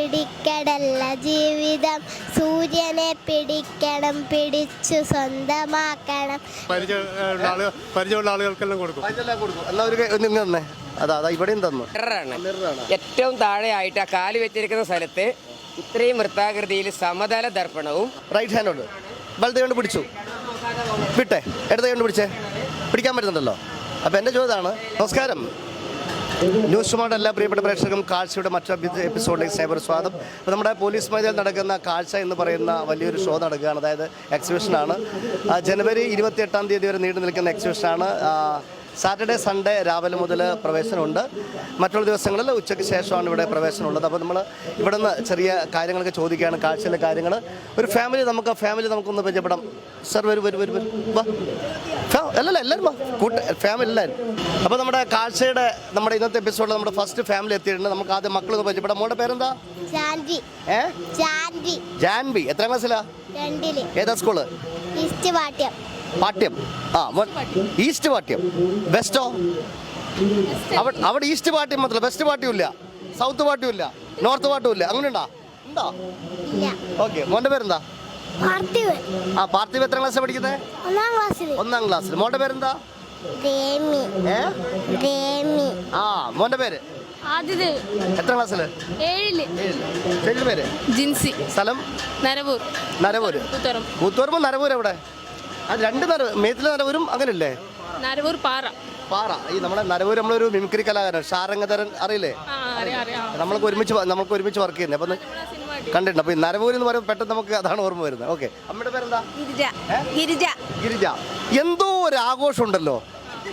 പിടിക്കടല്ല ജീവിതം, സൂര്യനെ പിടിക്കണം, പിടിച്ചു സ്വന്തമാക്കണം. പരിചയമുള്ള ആളുകൾക്കെല്ലാം കൊടുക്കും. അതാ ഇവിടെയും തന്നു. ഏറ്റവും താഴെയായിട്ട് ആ കാല് വെച്ചിരിക്കുന്ന സ്ഥലത്ത് ഇത്രയും വൃത്താകൃതിയിൽ സമതല ദർപ്പണവും. റൈറ്റ് ഹാൻഡോട് വലത് കൊണ്ട് പിടിച്ചു, വിട്ടെ, ഇടത് കൊണ്ട് പിടിച്ചേ, പിടിക്കാൻ പറ്റുന്നുണ്ടല്ലോ. അപ്പോൾ എൻ്റെ ചോദ്യമാണ്. നമസ്കാരം, ന്യൂസ് ടുമാറോ എല്ലാ പ്രിയപ്പെട്ട പ്രേക്ഷകർക്കും കാഴ്ചയുടെ മറ്റൊരു എപ്പിസോഡിലേക്ക് സൈബർ സ്വാഗതം. അപ്പോൾ നമ്മുടെ പോലീസ് മൈതാനിൽ നടക്കുന്ന കാഴ്ച എന്ന് പറയുന്ന വലിയൊരു ഷോ നടക്കുകയാണ്. അതായത് എക്സിബിഷനാണ്. ജനുവരി 28-ാം തീയതി വരെ നീണ്ടു നിൽക്കുന്ന എക്സിബിഷനാണ്. സാറ്റർഡേ സൺഡേ രാവിലെ മുതൽ പ്രവേശനമുണ്ട്. മറ്റുള്ള ദിവസങ്ങളിൽ ഉച്ചയ്ക്ക് ശേഷമാണ് ഇവിടെ പ്രവേശനമുള്ളത്. അപ്പോൾ നമ്മൾ ഇവിടെ നിന്ന് ചെറിയ കാര്യങ്ങളൊക്കെ ചോദിക്കുകയാണ്, കാഴ്ചയിലെ കാര്യങ്ങൾ. ഒരു ഫാമിലി നമുക്കൊന്ന് പരിചയപ്പെടാം. സർ വരും വാ, അല്ലല്ല എല്ലാവരും വാ, ഫാമിലി എല്ലാവരും. അപ്പോൾ നമ്മുടെ കാഴ്ചയുടെ ഇന്നത്തെ എപ്പിസോഡിൽ നമ്മുടെ ഫസ്റ്റ് ഫാമിലി എത്തിയിട്ടുണ്ട്. നമുക്ക് ആദ്യം മക്കളൊന്ന് പരിചയപ്പെടാം. മോളുടെ പേരെന്താ? ജാൻവി. എത്രാം ക്ലാസ്സിലാ? 2. ഏതാ സ്കൂള്? പാട്യം. ഈസ്റ്റ് പാട്യം. വെസ്റ്റോ? അവിടെ ഈസ്റ്റ് പാട്യം മാത്രമല്ല, വെസ്റ്റ് പാട്യം ഇല്ല, സൗത്ത് പാട്യം ഇല്ല, നോർത്ത് പാട്യം ഇല്ല. അങ്ങനെ ഉണ്ടോ? ഓക്കെ. മോന്റെ പേരെന്താ? പാർത്ഥിവ്. എത്രാം ക്ലാസ് പഠിക്കുന്നത്? 1ാം ക്ലാസ്സിൽ. മോന്റെ പേരെന്താ? മോന്റെ പേര്? എത്രാം ക്ലാസ്സില്? 7. പേര്? ജിൻസി. സ്ഥലം? നരവൂര്. കൂത്തുപറമ്പ്. നരവൂർ എവിടെ? അത് 2 മേത്തിലെ നരവൂരും അങ്ങനല്ലേ? നരവൂർ പാറ. ഈ നമ്മുടെ നരവൂർ നമ്മളൊരു മിമിക്രി കലാകാരൻ ഷാരംഗധരൻ അറിയില്ലേ? നമ്മൾക്ക് ഒരുമിച്ച് വർക്ക് ചെയ്യുന്നത്. അപ്പം കണ്ടിട്ടുണ്ട്. അപ്പോൾ ഈ നരവൂർ എന്ന് പറയുമ്പോൾ പെട്ടെന്ന് നമുക്ക് അതാണ് ഓർമ്മ വരുന്നത്. ഓക്കെ. അമ്മയുടെ പേരെന്താ? ഗിരിജ. എന്തോ ഒരു ആഘോഷം ഉണ്ടല്ലോ.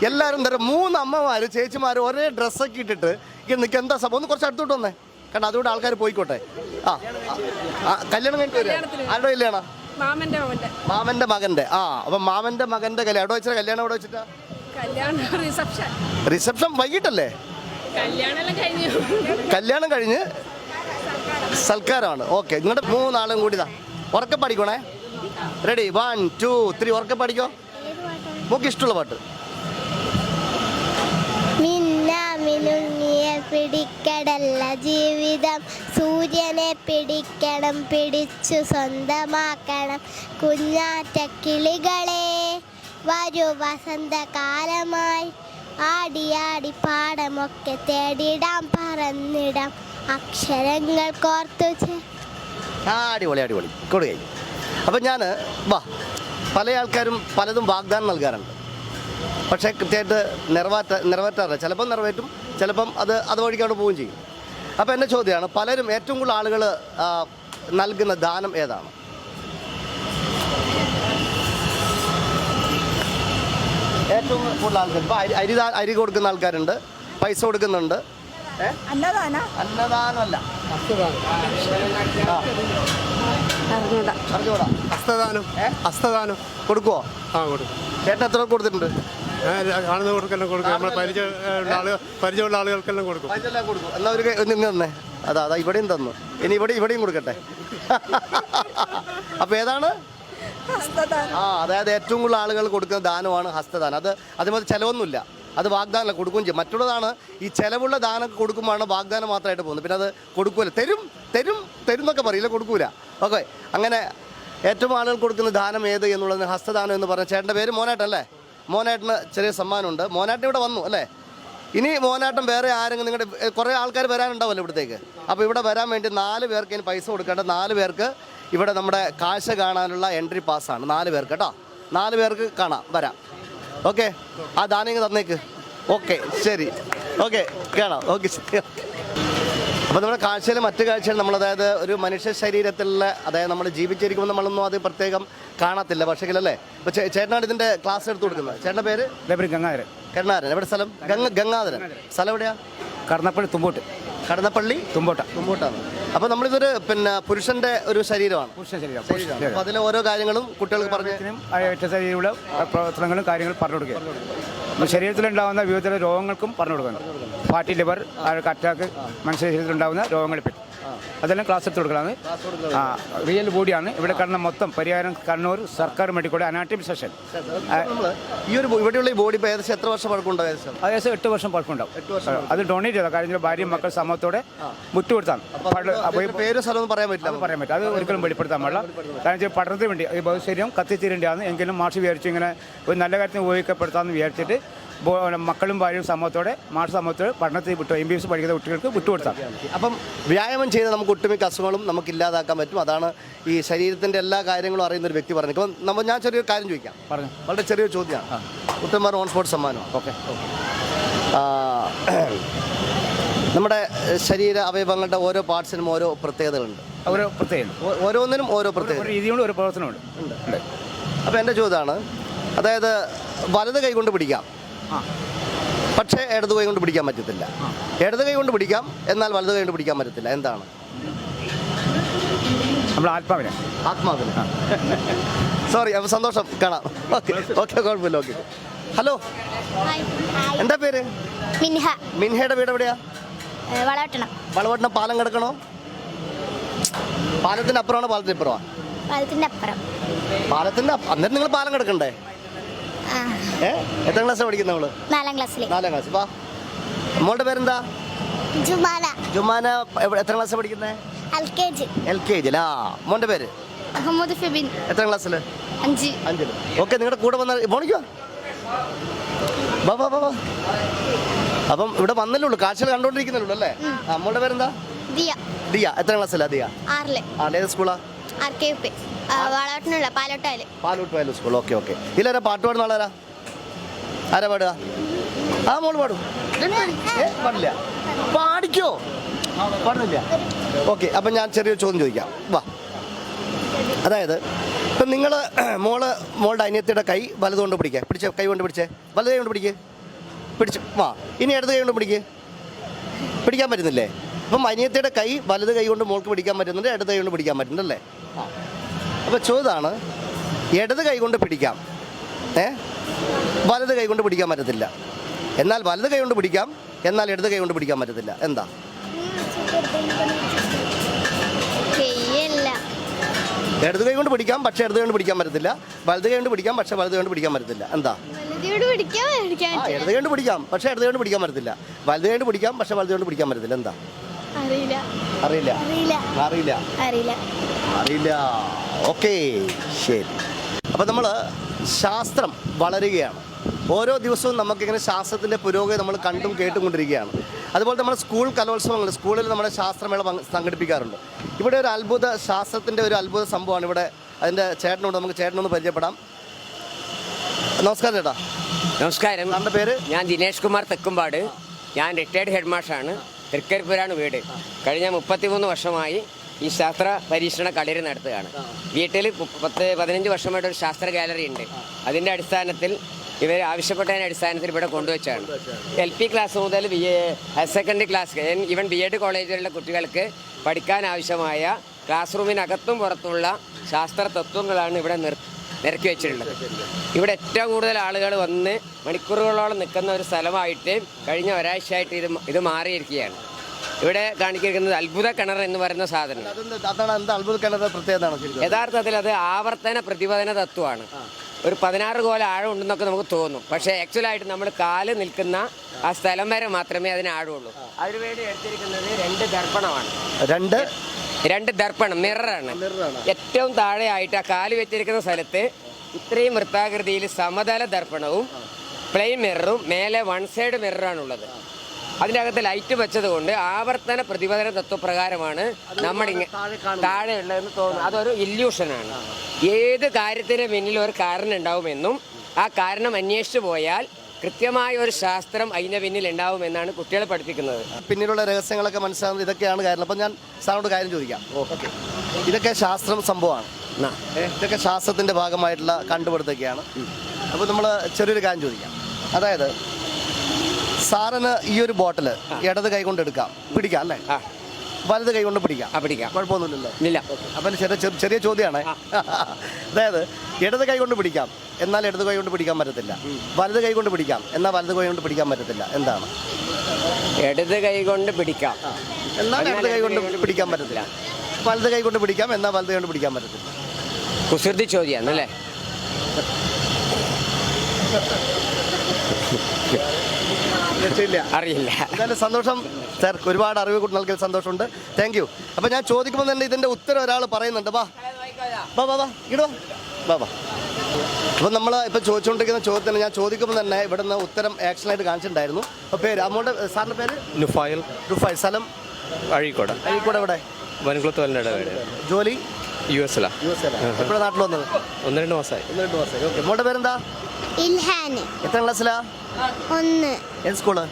എല്ലാവരും 3 അമ്മമാര് ചേച്ചിമാര് ഒരേ ഡ്രസ്സൊക്കെ ഇട്ടിട്ട് നിൽക്കുക. എന്താ സംഭവം? ഒന്ന് കുറച്ച് അടുത്തോട്ട് വന്നേ, കാരണം അതുകൊണ്ട് ആൾക്കാർ പോയിക്കോട്ടെ. കല്യാണം കഴിഞ്ഞിട്ട് വരിക. ആരുടെ കല്യാണം? മാമന്റെ മകന്റെ. അപ്പം മാമന്റെ മകന്റെ കല്യാണം എവിടെ വെച്ചാൽ? കല്യാണം എവിടെ വെച്ചിട്ടാ? റിസപ്ഷൻ വൈകിട്ടല്ലേ? കല്യാണം കഴിഞ്ഞ് സൽക്കാരമാണ്. ഓക്കെ. നിങ്ങളുടെ 3 ആളും കൂടി ഉറക്കെ പഠിക്കണേ. റെഡി? 1 2 3 ഉറക്കെ പഠിക്കോ. നമുക്ക് ഇഷ്ടമുള്ള പാട്ട്. പിടിക്കടല്ല ജീവിതം, സൂര്യനെ പിടിക്കണം, പിടിച്ചു സ്വന്തമാക്കണം. കുഞ്ഞാറ്റ കിളികളെ വരൂ വസന്തകാലമായി, ആടിയാടി പാടമൊക്കെ തേടിടാം, പറന്നിടാം അക്ഷരങ്ങൾ കോർത്തു. അടിപൊളി കൊടുക്കൈ. അപ്പം ഞാൻ പല ആൾക്കാരും പലതും വാഗ്ദാനം നൽകാറുണ്ട്. പക്ഷേ കൃത്യമായിട്ട് നിറവേറ്റാറില്ല. ചിലപ്പം നിറവേറ്റും, ചിലപ്പം അത് വഴിക്കാണ്ട് പോവുകയും ചെയ്യും. അപ്പോൾ എൻ്റെ ചോദ്യമാണ്, പലരും ഏറ്റവും കൂടുതൽ ആളുകൾ നൽകുന്ന ദാനം ഏതാണ്? ഏറ്റവും കൂടുതൽ ആൾക്കാർ ഇപ്പോൾ അരി കൊടുക്കുന്ന ആൾക്കാരുണ്ട്, പൈസ കൊടുക്കുന്നുണ്ട്. അന്നദാനമല്ല, ഹസ്തദാനം കൊടുക്കുവോ? കൊടുക്കും. ചേട്ടൻ എത്ര കൊടുത്തിട്ടുണ്ട്? കൊടുക്കും. നമ്മളെ പരിചയമുള്ള ആളുകൾക്കെല്ലാം കൊടുക്കും. എന്നാൽ നിങ്ങൾ തന്നെ. അതാ ഇവിടെയും തന്നു. ഇനി ഇവിടെയും കൊടുക്കട്ടെ. അപ്പോൾ ഏതാണ്? അതായത് ഏറ്റവും കൂടുതൽ ആളുകൾ കൊടുക്കുന്ന ദാനമാണ് ഹസ്തദാനം. അതുപോലെ ചിലവൊന്നുമില്ല, അത് വാഗ്ദാനം കൊടുക്കുകയും ചെയ്യും. മറ്റുള്ളതാണ് ഈ ചിലവുള്ള ദാനം കൊടുക്കുമ്പോഴാണ് വാഗ്ദാനം മാത്രമായിട്ട് പോകുന്നത്. പിന്നെ അത് കൊടുക്കൂല. തരും എന്നൊക്കെ പറയില്ല, കൊടുക്കൂല. ഓക്കെ. അങ്ങനെ ഏറ്റവും ആളുകൾ കൊടുക്കുന്ന ദാനം ഏത് എന്നുള്ളത് ഹസ്തദാനം എന്ന് പറഞ്ഞ ചേട്ടൻ്റെ പേര് മോനാട്ടല്ലേ? മോനാട്ടിന് ചെറിയ സമ്മാനമുണ്ട്. മോനാട്ടൻ ഇവിടെ വന്നു അല്ലേ? ഇനി മോനാട്ടം വേറെ ആരെങ്കിലും നിങ്ങളുടെ കുറേ ആൾക്കാർ വരാനുണ്ടാവുമല്ലോ ഇവിടത്തേക്ക്. അപ്പോൾ ഇവിടെ വരാൻ വേണ്ടി 4 പേർക്ക് ഇനി പൈസ കൊടുക്കേണ്ട. 4 പേർക്ക് ഇവിടെ നമ്മുടെ കാഴ്ച കാണാനുള്ള എൻട്രി പാസ്സാണ്. 4 പേർക്ക് കേട്ടോ. 4 പേർക്ക് വരാം. ഓക്കെ. ആ ദാനം തന്നേക്ക്. ഓക്കെ, ശരി. ഓക്കെ, കാണാം. ഓക്കെ, ശരി. അപ്പോൾ നമ്മുടെ കാഴ്ചയിൽ മറ്റു കാഴ്ചകൾ അതായത് ഒരു മനുഷ്യ ശരീരത്തിലുള്ള, അതായത് നമ്മൾ ജീവിച്ചിരിക്കുമ്പോൾ നമ്മളൊന്നും അത് പ്രത്യേകം കാണത്തില്ല. പക്ഷേ അല്ലേ? ഇപ്പോൾ ചേട്ടനാണ് ഇതിൻ്റെ ക്ലാസ് എടുത്ത് കൊടുക്കുന്നത്. ചേട്ടൻ്റെ പേര്? ഗംഗാധരൻ. എവിടെ സ്ഥലം? ഗംഗാധരൻ. സ്ഥലം എവിടെയാ? കടന്നപ്പള്ളി തുമ്പോട്ടാണ്. അപ്പോൾ നമ്മളിതൊരു പുരുഷന്റെ ഒരു ശരീരമാണ്. അപ്പോൾ അതിലെ ഓരോ കാര്യങ്ങളും കുട്ടികൾക്ക് പറഞ്ഞു ശരീരമുള്ള പ്രവർത്തനങ്ങളും കാര്യങ്ങളും പറഞ്ഞു കൊടുക്കുക. ശരീരത്തിലുണ്ടാകുന്ന വിവിധ രോഗങ്ങൾക്കും പറഞ്ഞു കൊടുക്കണം. ഫാറ്റി ലിവർ, അറ്റാക്ക്, മനുഷ്യ ശരീരത്തിലുണ്ടാകുന്ന രോഗങ്ങളെ പറ്റി. അതെല്ലാം ക്ലാസ് എടുത്ത് കൊടുക്കലാണ്. റിയൽ ബോഡിയാണ് ഇവിടെ കാണുന്ന മൊത്തം പരിയാരം കണ്ണൂർ സർക്കാർ മെഡിക്കൽ കോളേജ് അനാട്ടമി സെഷൻ. ഈ ഒരു ഇവിടെയുള്ള ഈ ബോഡി ഇപ്പോൾ ഏകദേശം എത്ര വർഷം പഴക്കമുണ്ടോ? ഏകദേശം 8 വർഷം പഴക്കമുണ്ടാവും. അത് ഡൊണേറ്റ് ചെയ്ത കാര്യം ഭാര്യയും മക്കൾ സമൂഹത്തോടെ വിട്ടുകൊടുത്താണ്. പേരും സ്ഥലമൊന്നും പറയാൻ പറ്റില്ല. പറയാൻ പറ്റും, അത് ഒരിക്കലും വെളിപ്പെടുത്താൻ പാടില്ല. കാരണം വെച്ചാൽ പഠനത്തിന് വേണ്ടി ഈ ഭവിഷ്യര്യം കത്തിത്തീരേണ്ടതാണ്. എങ്കിലും മാഷ് വിചാരിച്ചു ഇങ്ങനെ ഒരു നല്ല കാര്യത്തിന് ഉപയോഗിക്കപ്പെടുത്താമെന്ന് വിചാരിച്ചിട്ട് മക്കളും ഭാര്യയും സമൂഹത്തോടെ മാഷ് സമൂഹത്തോടെ പഠനത്തിൽ വിട്ടു MBBS പഠിക്കുന്ന കുട്ടികൾക്ക് വിട്ടുകൊടുത്താം. അപ്പം വ്യായാമം ചെയ്ത് നമുക്ക് ഒട്ടുമിക്ക അസുഖങ്ങളും നമുക്ക് ഇല്ലാതാക്കാൻ പറ്റും. അതാണ് ഈ ശരീരത്തിൻ്റെ എല്ലാ കാര്യങ്ങളും അറിയുന്ന ഒരു വ്യക്തി പറഞ്ഞു. ഇപ്പം ഞാൻ ചെറിയൊരു കാര്യം ചോദിക്കാം. പറഞ്ഞു. വളരെ ചെറിയൊരു ചോദ്യമാണ്. ഉത്തമർ ഓൺ സ്പോട്ട് സമ്മാനം. ഓക്കെ. നമ്മുടെ ശരീര അവയവങ്ങളുടെ ഓരോ പാർട്സിനും ഓരോ പ്രത്യേകതകളുണ്ട്. ഓരോ പ്രത്യേകം ഓരോന്നിനും ഓരോ പ്രത്യേകത രീതിയുണ്ട്, ഒരു പ്രവർത്തനമുണ്ട്. അപ്പോൾ എൻ്റെ ചോദ്യമാണ്, അതായത് വലത് കൈ കൊണ്ട് പിടിക്കാം, പക്ഷേ ഇടത് കൈ കൊണ്ട് പിടിക്കാൻ പറ്റത്തില്ല. ഇടത് കൈ കൊണ്ട് പിടിക്കാം, എന്നാൽ വലത് കൈ കൊണ്ട് പിടിക്കാൻ പറ്റത്തില്ല. എന്താണ്? നമ്മൾ ആത്മാവിനെ. സോറി, അപ്പോൾ സന്തോഷം, കാണാം. ഓക്കെ ഓക്കെ, കുഴപ്പമില്ല. ഓക്കെ. ഹലോ, എന്താ പേര്? മിൻഹ. മിൻഹയുടെ വീട് എവിടെയാ? വളവട്ടണം. വളവട്ടണം. പാലം കിടക്കണോ? പാലത്തിൻ്റെ അപ്പുറമാണോ പാലത്തിന് ഇപ്പുറമാണ്? പാലത്തിൻ്റെ അപ്പുറം. പാലത്തിൻ്റെ അന്നേരം നിങ്ങൾ പാലം കിടക്കണ്ടേ? എത്ര ക്ലാസ്സിലാണ് പഠിക്കുന്നത് നമ്മൾ? 4ാം ക്ലാസ്സിൽ. 4ാം ക്ലാസ്. വാ, മോളുടെ പേരെന്താ? ജുമാന. ജുമാന. എത്ര ക്ലാസ്സിലാണ് പഠിക്കുന്നത്? LKG. മോൻ്റെ പേര്? അഹമ്മദ് ഫെബിൻ. എത്ര ക്ലാസ്സിൽ? 5. 5. ഓക്കെ, നിങ്ങളുടെ കൂടെ വന്ന മോണിക്കോ. വാ വാ വാ. അപ്പം ഇവിടെ വന്നല്ലേ ഉള്ളൂ, കാഴ്ചകൾ കണ്ടുകൊണ്ടിരിക്കുന്നുള്ളൂ അല്ലേ? മോളുടെ പേരെന്താ? ദിയ. ദിയ. എത്ര ക്ലാസ്സിലാ ദിയ? 6ല്. ഏത് സ്കൂളാ? RKP. വളവട്ടനുള്ള പാലോട്ടായാലും. പാലോട്ട് വയലു സ്കൂൾ. Okay okay. ഇല്ലാരാ പാട്ട് പാടുന്ന ആളാരാ? ആരാ പാടുക? മോള് പാടും. പാടില്ല? പാടിക്കോ? പാടുന്നില്ല. ഓക്കെ, അപ്പം ഞാൻ ചെറിയൊരു ചോദ്യം ചോദിക്കാം. വാ. അതായത് ഇപ്പം നിങ്ങൾ മോളുടെ അനിയത്തിയുടെ കൈ വലത് കൊണ്ട് പിടിക്കുക. കൈ കൊണ്ട് പിടിച്ചേ. വലത് കൈ കൊണ്ട് പിടിച്ചു. വാ, ഇനി ഇടത് കൈ കൊണ്ട് പിടിക്കാൻ പറ്റുന്നില്ലേ? അപ്പം അനിയത്തിയുടെ കൈ വലത് കൈ കൊണ്ട് മോൾക്ക് പിടിക്കാൻ പറ്റുന്നുണ്ട്, ഇടത് കൈ കൊണ്ട് പിടിക്കാൻ പറ്റുന്നുണ്ടല്ലേ? അപ്പോൾ ചോദ്യമാണ്, ഇടത് കൈ കൊണ്ട് പിടിക്കാം, വലത് കൈ കൊണ്ട് പിടിക്കാൻ പറ്റത്തില്ല. എന്നാൽ വലത് കൈ കൊണ്ട് പിടിക്കാം, എന്നാൽ ഇടത് കൈ കൊണ്ട് പിടിക്കാൻ പറ്റത്തില്ല. എന്താ? ഇടത് കൈ കൊണ്ട് പിടിക്കാം, പക്ഷേ ഇടത് കൈ കൊണ്ട് പിടിക്കാൻ പറ്റത്തില്ല. വലത് കൈ കൊണ്ട് പിടിക്കാം, പക്ഷേ വലത് കൈ കൊണ്ട് പിടിക്കാൻ പറ്റത്തില്ല. എന്താ? ഇടത് കൈ കൊണ്ട് പിടിക്കാം, പക്ഷേ ഇടത് കൈ കൊണ്ട് പിടിക്കാൻ പറ്റത്തില്ല. വലത് കൈ കൊണ്ട് പിടിക്കാം, പക്ഷേ വലത് കൈ കൊണ്ട് പിടിക്കാൻ പറ്റത്തില്ല. എന്താ? അറിയില്ല. ഓക്കെ, ശരി. അപ്പം നമ്മൾ ശാസ്ത്രം വളരുകയാണ്. ഓരോ ദിവസവും നമുക്കിങ്ങനെ ശാസ്ത്രത്തിൻ്റെ പുരോഗതി നമ്മൾ കണ്ടും കേട്ടുകൊണ്ടിരിക്കുകയാണ്. അതുപോലെ നമ്മൾ സ്കൂൾ കലോത്സവങ്ങൾ, സ്കൂളിൽ നമ്മുടെ ശാസ്ത്രമേള സംഘടിപ്പിക്കാറുണ്ട്. ഇവിടെ ഒരു അത്ഭുത ശാസ്ത്രത്തിൻ്റെ ഒരു അത്ഭുത സംഭവമാണ് ഇവിടെ. അതിൻ്റെ ചേട്ടനോട് നമുക്ക് ചേട്ടനൊന്ന് പരിചയപ്പെടാം. നമസ്കാരം ചേട്ടാ. നമസ്കാരം. എൻ്റെ പേര്? ഞാൻ ദിനേഷ് കുമാർ തെക്കുംപാട്. ഞാൻ റിട്ടയർഡ് ഹെഡ് മാഷാണ്. തൃക്കരിപ്പൂരാണ് വീട്. കഴിഞ്ഞ 33 വർഷമായി ഈ ശാസ്ത്ര പരീക്ഷണ കളരി നടത്തുകയാണ്. വീട്ടിൽ 10-15 വർഷമായിട്ടൊരു ശാസ്ത്ര ഗാലറി ഉണ്ട്. അതിൻ്റെ അടിസ്ഥാനത്തിൽ ഇവർ ആവശ്യപ്പെട്ടതിൻ്റെ അടിസ്ഥാനത്തിൽ ഇവിടെ കൊണ്ടുവച്ചാണ്. LP ക്ലാസ് മുതൽ higher secondary class, even BEd കോളേജിലുള്ള കുട്ടികൾക്ക് പഠിക്കാൻ ആവശ്യമായ ക്ലാസ് റൂമിനകത്തും പുറത്തുള്ള ശാസ്ത്ര തത്വങ്ങളാണ് ഇവിടെ നിരക്കി വെച്ചിട്ടുള്ളത്. ഇവിടെ ഏറ്റവും കൂടുതൽ ആളുകൾ വന്ന് മണിക്കൂറുകളോളം നിൽക്കുന്ന ഒരു സ്ഥലമായിട്ട് കഴിഞ്ഞ ഒരാഴ്ചയായിട്ട് ഇത് മാറിയിരിക്കുകയാണ്. ഇവിടെ കാണിക്കുന്നത് അത്ഭുത കിണർ എന്ന് പറയുന്ന സാധനം. യഥാർത്ഥത്തിൽ അത് ആവർത്തന പ്രതിപതന തത്വമാണ്. ഒരു 16 കോല ആഴം ഉണ്ടെന്നൊക്കെ നമുക്ക് തോന്നും. പക്ഷേ ആക്ച്വലായിട്ട് നമ്മൾ കാല് നിൽക്കുന്ന ആ സ്ഥലം വരെ മാത്രമേ അതിന് ആഴമുള്ളൂ. അതിനുവേണ്ടി എടുത്തിരിക്കുന്നത് 2 ദർപ്പണമാണ്. 2 ദർപ്പണം, മിററാണ്. ഏറ്റവും താഴെയായിട്ട് ആ കാല് വെച്ചിരിക്കുന്ന സ്ഥലത്ത് ഇത്രയും വൃത്താകൃതിയിൽ സമതല ദർപ്പണവും പ്ലെയിൻ മിററും മേലെ 1 സൈഡ് മിററാണുള്ളത്. അതിൻ്റെ അകത്ത് ലൈറ്റ് വെച്ചത് കൊണ്ട് ആവർത്തന പ്രതിപതന തത്വപ്രകാരമാണ് നമ്മളിങ്ങനെ താഴെയുള്ളതെന്ന് തോന്നുന്നു. അതൊരു ഇല്യൂഷനാണ്. ഏത് കാര്യത്തിന് പിന്നിൽ ഒരു കാരണം ഉണ്ടാവുമെന്നും ആ കാരണം അന്വേഷിച്ചു പോയാൽ കൃത്യമായ ഒരു ശാസ്ത്രം അതിൻ്റെ പിന്നിൽ ഉണ്ടാവുമെന്നാണ് കുട്ടികളെ പഠിപ്പിക്കുന്നത്. പിന്നിലുള്ള രഹസ്യങ്ങളൊക്കെ മനസ്സിലാകുന്നത് ഇതൊക്കെയാണ് കാരണം. അപ്പം ഞാൻ സാറിനോട് കാര്യം ചോദിക്കാം. ഓക്കെ, ഇതൊക്കെ ശാസ്ത്രം സംഭവമാണ്. ഇതൊക്കെ ശാസ്ത്രത്തിൻ്റെ ഭാഗമായിട്ടുള്ള കണ്ടുപിടുത്തൊക്കെയാണ്. അപ്പോൾ നമ്മൾ ചെറിയൊരു കാര്യം ചോദിക്കാം. അതായത് സാറിന് ഈ ഒരു ബോട്ടിൽ ഇടത് കൈ കൊണ്ട് പിടിക്കാം അല്ലേ? വലത് കൈ കൊണ്ട് പിടിക്കാം. കുഴപ്പമൊന്നുമില്ലല്ലോ? ഇല്ല. അപ്പം ചെറിയ ചോദ്യമാണ്. അതായത് ഇടത് കൈ കൊണ്ട് പിടിക്കാം, എന്നാൽ ഇടത് കൈ കൊണ്ട് പിടിക്കാൻ പറ്റത്തില്ല. വലത് കൈ കൊണ്ട് പിടിക്കാം, എന്നാൽ വലത് കൈ കൊണ്ട് പിടിക്കാൻ പറ്റത്തില്ല. എന്താണ്? ഇടത് കൈ കൊണ്ട് പിടിക്കാം. എന്നാൽ ഇടത് കൈ കൊണ്ട് പിടിക്കാൻ പറ്റത്തില്ല. വലത് കൈ കൊണ്ട് പിടിക്കാം, എന്നാൽ വലത് കൈ കൊണ്ട് പിടിക്കാൻ പറ്റത്തില്ല. കുസൃതി ചോദ്യാന്നല്ലേ? അറിയില്ല. എന്തായാലും സന്തോഷം സാർ, ഒരുപാട് അറിവ് നൽകിയ സന്തോഷമുണ്ട്. Thank you. അപ്പം ഞാൻ ചോദിക്കുമ്പോൾ തന്നെ ഇതിൻ്റെ ഉത്തരം ഒരാൾ പറയുന്നുണ്ട്. വാ വാ വാ വാ ഇടോ വാ വാ. അപ്പം നമ്മൾ ഇപ്പം ചോദിച്ചുകൊണ്ടിരിക്കുന്ന ചോദ്യത്തിന് ഞാൻ ചോദിക്കുമ്പോൾ തന്നെ ഇവിടെ നിന്ന് ഉത്തരം ആക്ഷനായിട്ട് കാണിച്ചിട്ടുണ്ടായിരുന്നു. അപ്പോൾ പേര് അമ്മയുടെ സാറിൻ്റെ പേര്? നുഫായിൽ. റുഫായ്. സ്ഥലം? അഴീക്കോട്. അഴീക്കോട് എവിടെ? വനകുളത്ത് വല്ലയുടെ വീട്. ജോലി? US എപ്പോഴാണ് നാട്ടിൽ വന്നത്? 1-2 മാസമായി. 1-2 മാസമായി. ഓക്കെ. മോളുടെ പേരെന്താ? ഇൽഹാൻ. എത്രാം ക്ലാസ്സിലാ? 1. ഏത് സ്കൂള്?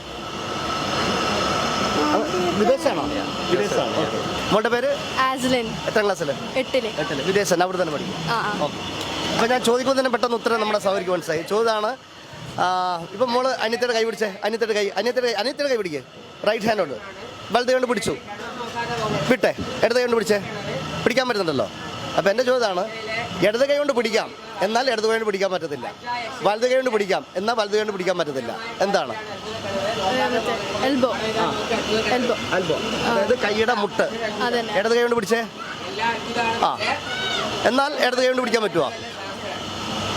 വിദേശാണോ? വിദേശാണ്. ഓക്കെ. മോളുടെ പേര്? ആസ്ലിൻ. എത്രാം ക്ലാസ്സിൽ? 8. വിദേശം. അവിടെ തന്നെ പഠിക്കും. ഓക്കെ. അപ്പോൾ ഞാൻ ചോദിക്കുമ്പോൾ തന്നെ പെട്ടെന്ന് ഉത്തരം നമ്മുടെ സൗകര്യക്ക് മനസ്സിലായി. ചോദ്യമാണ്, ഇപ്പം മോള് അനിയത്തിയുടെ കൈ പിടിച്ചേ. അനിയത്തിയുടെ കൈ പിടിക്കേ. റൈറ്റ് ഹാൻഡോട് വലത് കൊണ്ട് പിടിച്ചു, വിട്ടേ. ഇടത് കൈ കൊണ്ട് പിടിച്ചേ. പിടിക്കാൻ പറ്റുന്നുണ്ടല്ലോ. അപ്പോൾ എൻ്റെ ചോദ്യമാണ്, ഇടത് കൈ കൊണ്ട് പിടിക്കാം, എന്നാൽ ഇടത് കൈ കൊണ്ട് പിടിക്കാൻ പറ്റത്തില്ല. വലത് കൈ കൊണ്ട് പിടിക്കാം, എന്നാൽ വലത് കൈ കൊണ്ട് പിടിക്കാൻ പറ്റത്തില്ല. എന്താണ്? എൽബോ. അൽബോ. അതായത് കൈയുടെ മുട്ട്. ഇടത് കൈ കൊണ്ട് പിടിച്ചേ. എന്നാൽ ഇടത് കൈ കൊണ്ട് പിടിക്കാൻ പറ്റുമോ?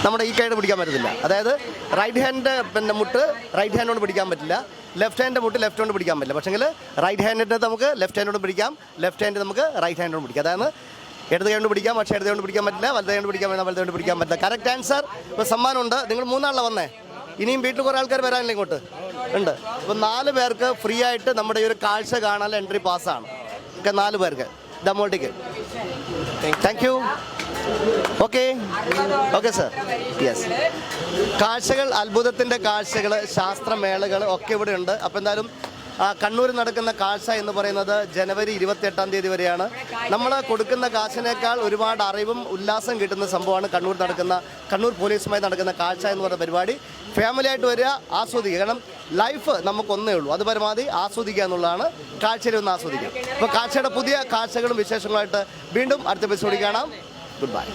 നമ്മുടെ ഈ കൈയുടെ പിടിക്കാൻ പറ്റത്തില്ല. അതായത് റൈറ്റ് ഹാൻഡ് മുട്ട് റൈറ്റ് ഹാൻഡ് കൊണ്ട് പിടിക്കാൻ പറ്റില്ല, ലെഫ്റ്റ് ഹാൻഡ് മുട്ട് ലെഫ്റ്റ് കൊണ്ട് പിടിക്കാൻ പറ്റില്ല. പക്ഷേങ്കിൽ റൈറ്റ് ഹാൻഡിൻ്റെ നമുക്ക് ലെഫ്റ്റ് ഹാൻഡ് കൊണ്ട് പിടിക്കാം, ലെഫ്റ്റ് ഹാൻഡ് നമുക്ക് റൈറ്റ് ഹാൻഡ് കൊണ്ട് പിടിക്കാം. അതാണ് ഇടത് കൈ കൊണ്ട് പിടിക്കാം, പക്ഷേ ഇടത് കൊണ്ട് പിടിക്കാൻ പറ്റില്ല. വലത് കൊണ്ട് പിടിക്കാൻ പറ്റില്ല, വലത് കൊണ്ട് പിടിക്കാൻ പറ്റില്ല. Correct answer. ഇപ്പോൾ സമ്മാനമുണ്ട്. നിങ്ങൾ 3 ആളാണ് വന്നേ. ഇനിയും വീട്ടിൽ കുറേ ആൾക്കാർ വരാനില്ല ഇങ്ങോട്ട് ഉണ്ട്. അപ്പോൾ 4 പേർക്ക് ഫ്രീ ആയിട്ട് നമ്മുടെ ഈ ഒരു കാഴ്ച കാണാൻ എൻട്രി പാസ്സാണ്. ഒക്കെ 4 പേർക്ക് ദമോട്ടിക്ക്. Thank you. Okay sir. Yes. കാഴ്ചകൾ, അത്ഭുതത്തിൻ്റെ കാഴ്ചകൾ, ശാസ്ത്രമേളകൾ ഒക്കെ ഇവിടെ ഉണ്ട്. അപ്പോൾ എന്തായാലും കണ്ണൂരിൽ നടക്കുന്ന കാഴ്ച എന്ന് പറയുന്നത് ജനുവരി 28-ാം തീയതി വരെയാണ്. നമ്മൾ കൊടുക്കുന്ന കാശിനേക്കാൾ ഒരുപാട് അറിവും ഉല്ലാസം കിട്ടുന്ന സംഭവമാണ് കണ്ണൂർ പോലീസുമായി നടക്കുന്ന കാഴ്ച എന്ന് പറയുന്ന പരിപാടി. ഫാമിലി ആയിട്ട് വരിക, ആസ്വദിക്കുക. കാരണം ലൈഫ് നമുക്കൊന്നേ ഉള്ളൂ, അത് പരമാവധി ആസ്വദിക്കുക എന്നുള്ളതാണ്. കാഴ്ചയിൽ ഒന്ന് ആസ്വദിക്കുക. അപ്പോൾ കാഴ്ചയുടെ പുതിയ കാഴ്ചകളും വിശേഷങ്ങളുമായിട്ട് വീണ്ടും അടുത്ത എപ്പിസോഡിൽ കാണാം. Good bye.